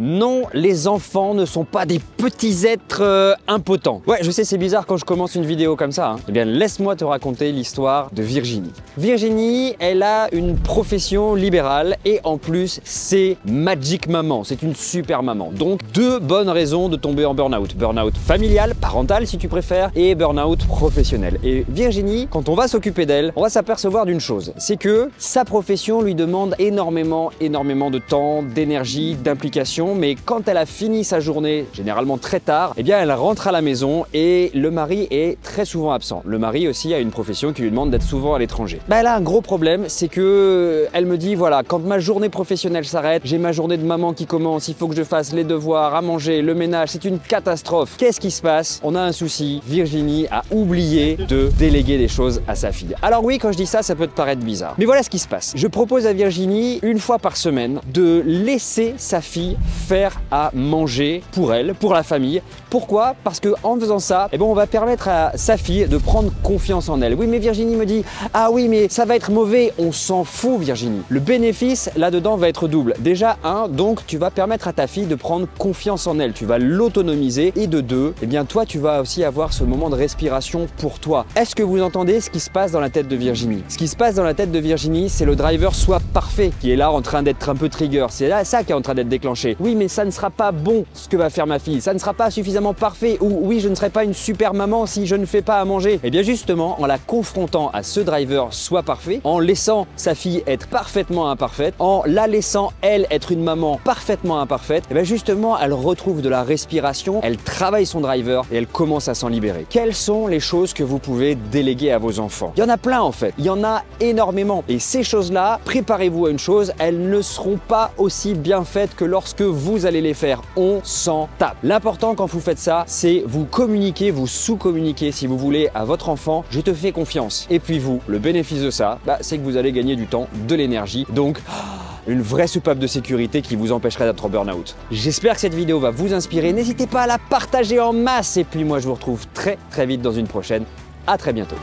Non, les enfants ne sont pas des petits êtres impotents. Ouais, je sais, c'est bizarre quand je commence une vidéo comme ça. Eh bien, laisse-moi te raconter l'histoire de Virginie. Virginie, elle a une profession libérale et en plus, c'est Magic Maman. C'est une super maman. Donc, deux bonnes raisons de tomber en burn-out. Burn-out familial, parental si tu préfères, et burn-out professionnel. Et Virginie, quand on va s'occuper d'elle, on va s'apercevoir d'une chose. C'est que sa profession lui demande énormément de temps, d'énergie, d'implication. Mais quand elle a fini sa journée, généralement très tard, eh bien elle rentre à la maison et le mari est très souvent absent. Le mari aussi a une profession qui lui demande d'être souvent à l'étranger. Elle a un gros problème, c'est que elle me dit voilà, quand ma journée professionnelle s'arrête, j'ai ma journée de maman qui commence, il faut que je fasse les devoirs, à manger, le ménage, c'est une catastrophe. Qu'est-ce qui se passe? On a un souci, Virginie a oublié de déléguer des choses à sa fille. Alors oui, quand je dis ça, ça peut te paraître bizarre. Mais voilà ce qui se passe. Je propose à Virginie, une fois par semaine, de laisser sa fille faire à manger pour elle, pour la famille. Pourquoi? Parce que en faisant ça, eh ben, on va permettre à sa fille de prendre confiance en elle. Oui, mais Virginie me dit « Ah oui, mais ça va être mauvais. » On s'en fout, Virginie. Le bénéfice, là-dedans, va être double. Déjà, un, donc, tu vas permettre à ta fille de prendre confiance en elle. Tu vas l'autonomiser. Et de deux, eh bien, toi, tu vas aussi avoir ce moment de respiration pour toi. Est-ce que vous entendez ce qui se passe dans la tête de Virginie? Ce qui se passe dans la tête de Virginie, c'est le driver soit parfait qui est là en train d'être un peu trigger. C'est là ça qui est en train d'être déclenché. Oui, mais ça ne sera pas bon ce que va faire ma fille. Ça ne sera pas suffisamment parfait. Ou oui, je ne serai pas une super maman si je ne fais pas à manger. Et bien justement, en la confrontant à ce driver soit parfait, en laissant sa fille être parfaitement imparfaite, en la laissant elle être une maman parfaitement imparfaite, et bien justement, elle retrouve de la respiration, elle travaille son driver et elle commence à s'en libérer. Quelles sont les choses que vous pouvez déléguer à vos enfants? Il y en a plein en fait. Il y en a énormément. Et ces choses-là, préparez-vous à une chose, elles ne seront pas aussi bien faites que lorsque vous allez les faire. On s'en tape. L'important quand vous faites ça, c'est vous communiquer, vous sous-communiquer si vous voulez à votre enfant, je te fais confiance. Et puis vous, le bénéfice de ça, c'est que vous allez gagner du temps, de l'énergie. Donc, une vraie soupape de sécurité qui vous empêcherait d'être en burn-out. J'espère que cette vidéo va vous inspirer. N'hésitez pas à la partager en masse. Et puis moi, je vous retrouve très vite dans une prochaine. À très bientôt.